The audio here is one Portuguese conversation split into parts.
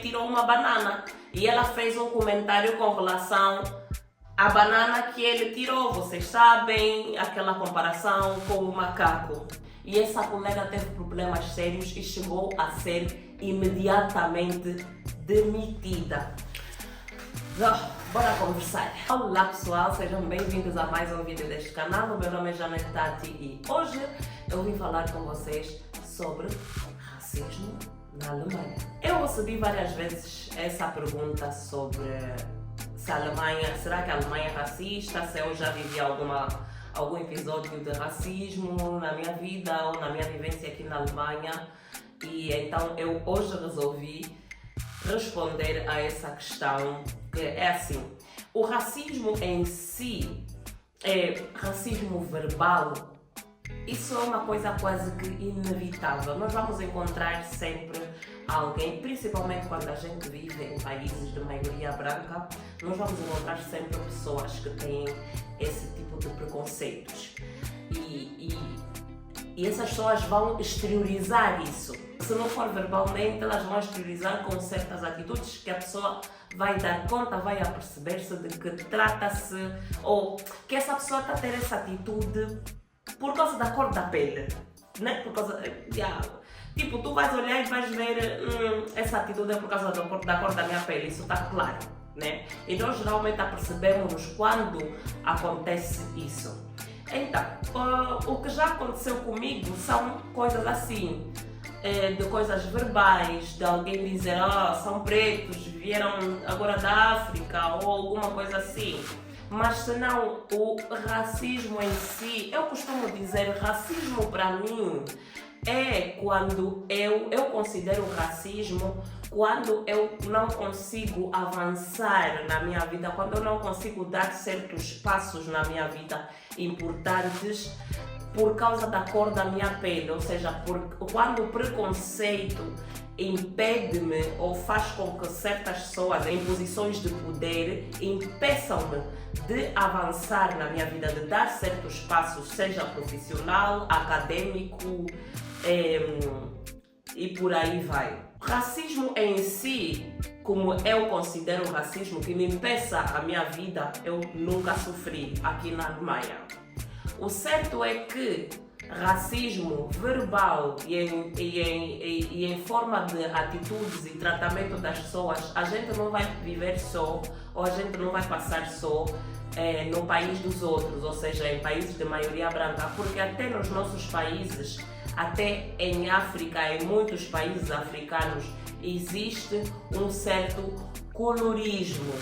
tirou uma banana e ela fez um comentário com relação à banana que ele tirou. Vocês sabem, aquela comparação com o macaco. E essa colega teve problemas sérios e chegou a ser imediatamente demitida. Bora conversar. Olá pessoal, sejam bem-vindos a mais um vídeo deste canal. O meu nome é Janete Tati e hoje eu vim falar com vocês sobre racismo na Alemanha. Eu recebi várias vezes essa pergunta sobre se a Alemanha, será que a Alemanha é racista, se eu já vivi algum episódio de racismo na minha vida ou na minha vivência aqui na Alemanha. E então eu hoje resolvi responder a essa questão, que é assim: o racismo em si, racismo verbal, isso é uma coisa quase que inevitável. Nós vamos encontrar sempre alguém, principalmente quando a gente vive em países de maioria branca, nós vamos encontrar sempre pessoas que têm esse tipo de preconceitos. E essas pessoas vão exteriorizar isso. Se não for verbalmente, elas vão exteriorizar com certas atitudes que a pessoa vai dar conta, vai aperceber-se de que trata-se, ou que essa pessoa está a ter essa atitude por causa da cor da pele, né? Por causa, tipo, tu vais olhar e vais ver, essa atitude é por causa da cor da minha pele, isso está claro, né? E nós geralmente apercebemos quando acontece isso. Então, o que já aconteceu comigo são coisas assim, de coisas verbais, de alguém dizer, são pretos, vieram agora da África, ou alguma coisa assim. Mas se não, o racismo em si, eu costumo dizer, racismo para mim é quando eu considero racismo quando eu não consigo avançar na minha vida, quando eu não consigo dar certos passos na minha vida importantes por causa da cor da minha pele, ou seja, quando o preconceito impede-me ou faz com que certas pessoas em posições de poder impeçam-me de avançar na minha vida, de dar certos passos, seja profissional, acadêmico e por aí vai. Racismo em si, como eu considero racismo, que me impeça a minha vida, eu nunca sofri aqui na Alemanha. O certo é que racismo verbal e em forma de atitudes e tratamento das pessoas, a gente não vai viver só, ou a gente não vai passar só no país dos outros, ou seja, em países de maioria branca, porque até nos nossos países, até em África, em muitos países africanos, existe um certo colorismo.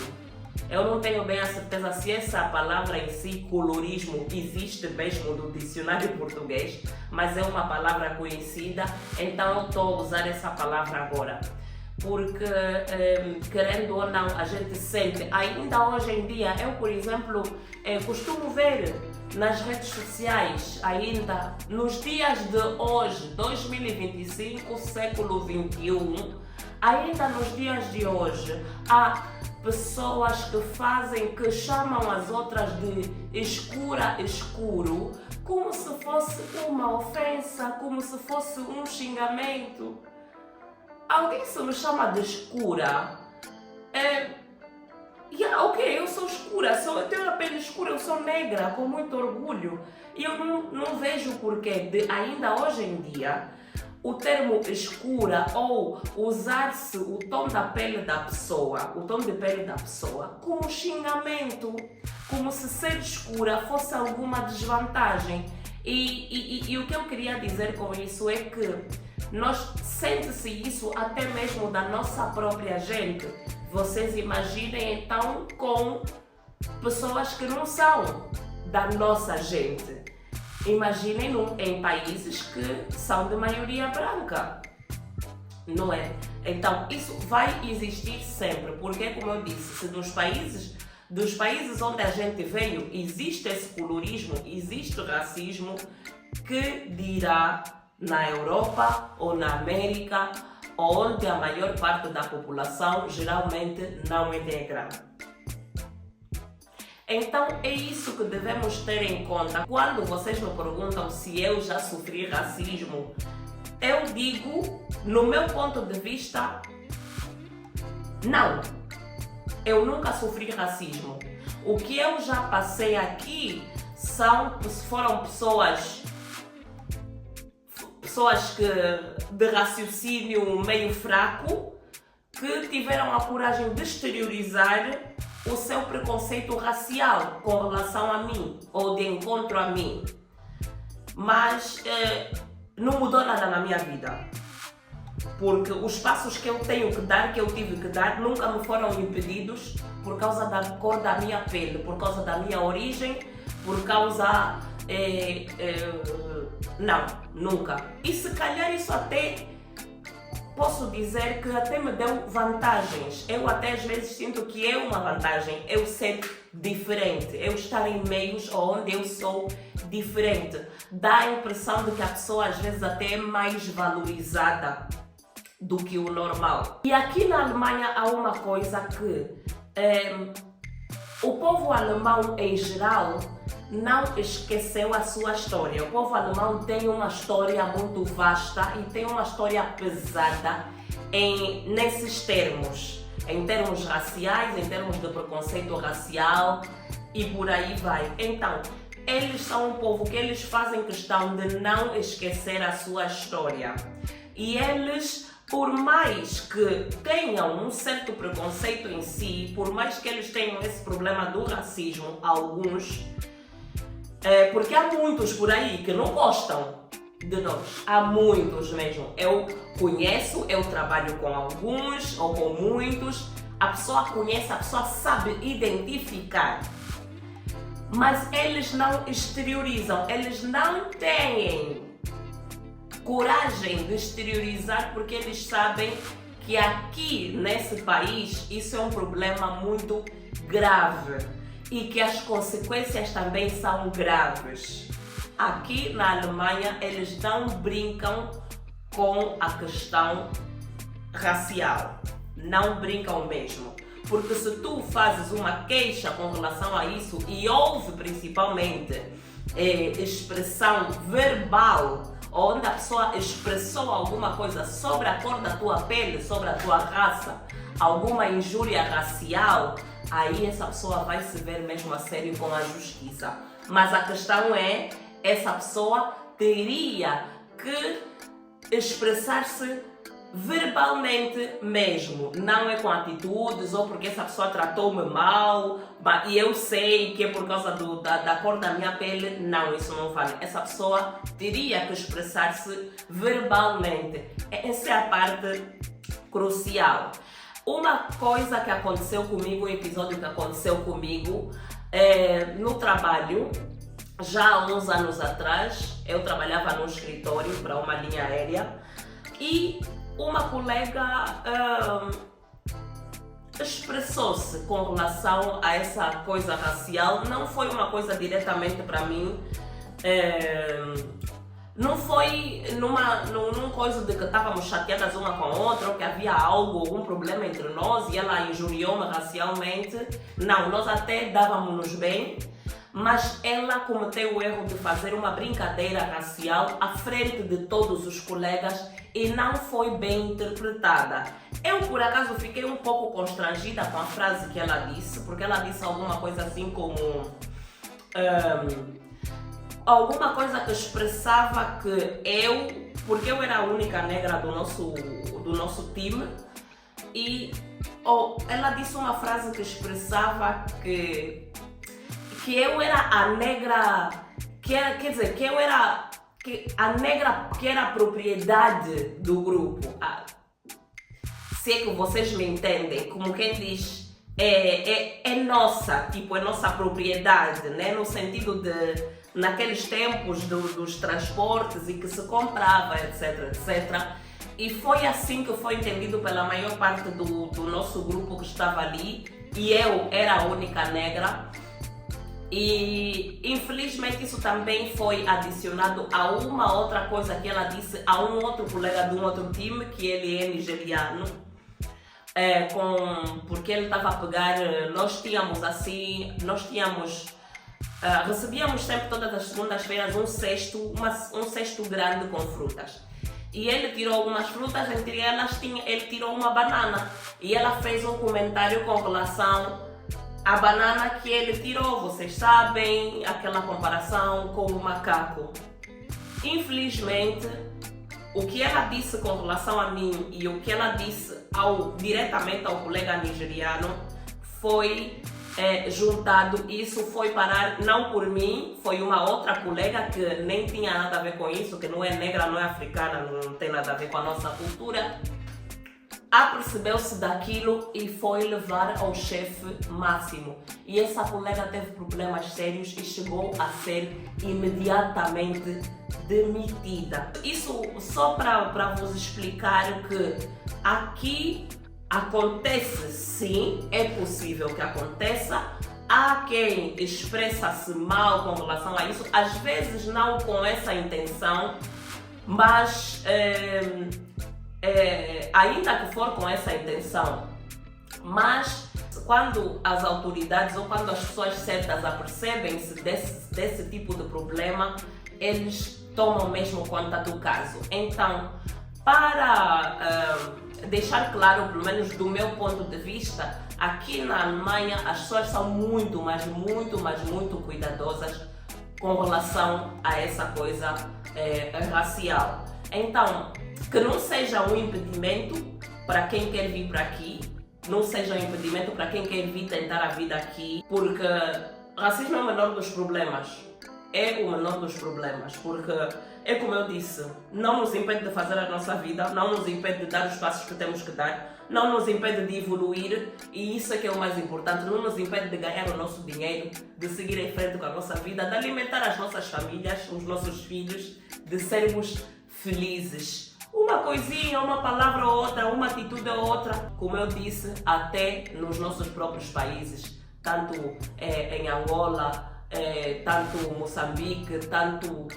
Eu não tenho bem a certeza se essa palavra em si, colorismo, existe mesmo no dicionário português, mas é uma palavra conhecida, então eu estou a usar essa palavra agora. Porque, querendo ou não, a gente sente, ainda hoje em dia, eu, por exemplo, costumo ver nas redes sociais, ainda nos dias de hoje, 2025, século 21, ainda nos dias de hoje, há pessoas que chamam as outras de escuro, como se fosse uma ofensa, como se fosse um xingamento. Alguém se me chama de escura, ok, eu sou escura, eu tenho a pele escura, eu sou negra, com muito orgulho. E eu não vejo porquê de, ainda hoje em dia, o termo escura ou usar-se o tom da pele da pessoa, o tom de pele da pessoa, como xingamento, como se ser escura fosse alguma desvantagem. E o que eu queria dizer com isso é que sente-se isso até mesmo da nossa própria gente. Vocês imaginem então com pessoas que não são da nossa gente. Imaginem em países que são de maioria branca, não é? Então isso vai existir sempre, porque, como eu disse, se dos países onde a gente veio existe esse colorismo, existe racismo, que dirá na Europa ou na América, onde a maior parte da população geralmente não é negra. Então é isso que devemos ter em conta. Quando vocês me perguntam se eu já sofri racismo, eu digo, no meu ponto de vista, Não, eu nunca sofri racismo. O que eu já passei aqui foram pessoas de raciocínio meio fraco que tiveram a coragem de exteriorizar o seu preconceito racial com relação a mim ou de encontro a mim. Mas não mudou nada na minha vida. Porque os passos que eu tenho que dar, que eu tive que dar, nunca me foram impedidos por causa da cor da minha pele, por causa da minha origem, por causa... não, nunca. E se calhar isso até posso dizer que até me deu vantagens. Eu até às vezes sinto que é uma vantagem eu ser diferente, eu estar em meios onde eu sou diferente. Dá a impressão de que a pessoa às vezes até é mais valorizada do que o normal. E aqui na Alemanha há uma coisa que o povo alemão em geral não esqueceu a sua história. O povo alemão tem uma história muito vasta e tem uma história pesada nesses termos. Em termos raciais, em termos de preconceito racial e por aí vai. Então, eles são um povo que eles fazem questão de não esquecer a sua história. E eles, por mais que tenham um certo preconceito em si, por mais que eles tenham esse problema do racismo, alguns, porque há muitos por aí que não gostam de nós, há muitos mesmo. Eu conheço, eu trabalho com alguns ou com muitos, a pessoa conhece, a pessoa sabe identificar, mas eles não exteriorizam, eles não têm coragem de exteriorizar porque eles sabem que aqui nesse país isso é um problema muito grave e que as consequências também são graves. Aqui na Alemanha eles não brincam com a questão racial, não brincam mesmo. Porque se tu fazes uma queixa com relação a isso e houve principalmente expressão verbal, onde a pessoa expressou alguma coisa sobre a cor da tua pele, sobre a tua raça, alguma injúria racial, aí essa pessoa vai se ver mesmo a sério com a justiça. Mas a questão é, essa pessoa teria que expressar-se verbalmente mesmo, não é com atitudes ou porque essa pessoa tratou-me mal e eu sei que é por causa da cor da minha pele. Não, isso não vale. Essa pessoa teria que expressar-se verbalmente. Essa é a parte crucial. Uma coisa que aconteceu comigo, um episódio que aconteceu comigo no trabalho, já há uns anos atrás, eu trabalhava num escritório para uma linha aérea e uma colega expressou-se com relação a essa coisa racial. Não foi uma coisa diretamente para mim, não foi num coisa de que estávamos chateadas uma com a outra ou que havia algum problema entre nós e ela injuriou-me racialmente. Não, nós até dávamos-nos bem, mas ela cometeu o erro de fazer uma brincadeira racial à frente de todos os colegas e não foi bem interpretada. Eu, por acaso, fiquei um pouco constrangida com a frase que ela disse, porque ela disse alguma coisa assim como... alguma coisa que expressava que porque eu era a única negra do nosso time, e ela disse uma frase que expressava que eu era a negra, quer dizer, que eu era a negra que era a propriedade do grupo. Se é que vocês me entendem, como quem diz, é nossa, tipo, é nossa propriedade, né? No sentido de, naqueles tempos dos transportes e que se comprava, etc, etc. E foi assim que foi entendido pela maior parte do nosso grupo que estava ali, e eu era a única negra. E infelizmente isso também foi adicionado a uma outra coisa que ela disse a um outro colega de um outro time, que ele é nigeriano, porque ele estava a pegar, recebíamos sempre todas as segundas-feiras um cesto grande com frutas. E ele tirou algumas frutas, entre elas ele tirou uma banana. E ela fez um comentário com relação à banana que ele tirou. Vocês sabem, aquela comparação com o macaco. Infelizmente, o que ela disse com relação a mim e o que ela disse diretamente ao colega nigeriano foi juntado. Isso foi parar não por mim, foi uma outra colega que nem tinha nada a ver com isso, que não é negra, não é africana, não tem nada a ver com a nossa cultura. Apercebeu-se daquilo e foi levar ao chefe máximo. E essa colega teve problemas sérios e chegou a ser imediatamente demitida. Isso só para vos explicar que aqui acontece sim, é possível que aconteça. Há quem expressa-se mal com relação a isso, às vezes não com essa intenção, mas ainda que for com essa intenção, mas quando as autoridades ou quando as pessoas certas apercebem-se desse tipo de problema, eles tomam mesmo conta do caso. Então, para deixar claro, pelo menos do meu ponto de vista, aqui na Alemanha as pessoas são muito cuidadosas com relação a essa coisa racial. Então, que não seja um impedimento para quem quer vir para aqui, não seja um impedimento para quem quer vir tentar a vida aqui, porque racismo é o menor dos problemas. É o menor dos problemas, porque é como eu disse, não nos impede de fazer a nossa vida, não nos impede de dar os passos que temos que dar, não nos impede de evoluir, e isso é que é o mais importante, não nos impede de ganhar o nosso dinheiro, de seguir em frente com a nossa vida, de alimentar as nossas famílias, os nossos filhos, de sermos felizes. Uma coisinha, uma palavra ou outra, uma atitude ou outra, como eu disse, até nos nossos próprios países, tanto em Angola, tanto Moçambique, tanto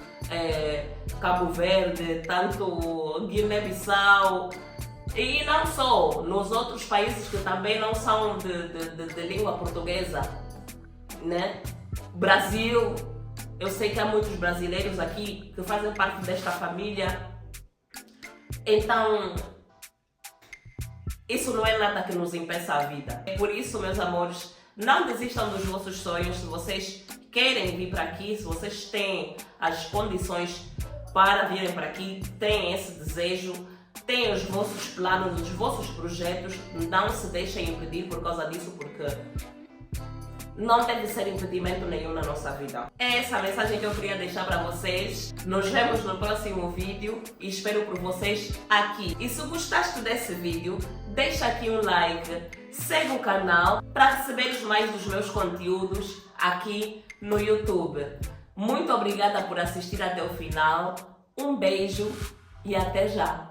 Cabo Verde, tanto Guiné-Bissau, e não só, nos outros países que também não são de língua portuguesa, né? Brasil, eu sei que há muitos brasileiros aqui que fazem parte desta família. Então, isso não é nada que nos impeça a vida. Por isso, meus amores, não desistam dos vossos sonhos. Se vocês querem vir para aqui, se vocês têm as condições para virem para aqui, têm esse desejo, têm os vossos planos, os vossos projetos, não se deixem impedir por causa disso, porque não deve ser impedimento nenhum na nossa vida. É essa a mensagem que eu queria deixar para vocês. Nos vemos no próximo vídeo e espero por vocês aqui. E se gostaste desse vídeo, deixa aqui um like, segue o canal para receberes mais dos meus conteúdos aqui no YouTube. Muito obrigada por assistir até o final. Um beijo e até já!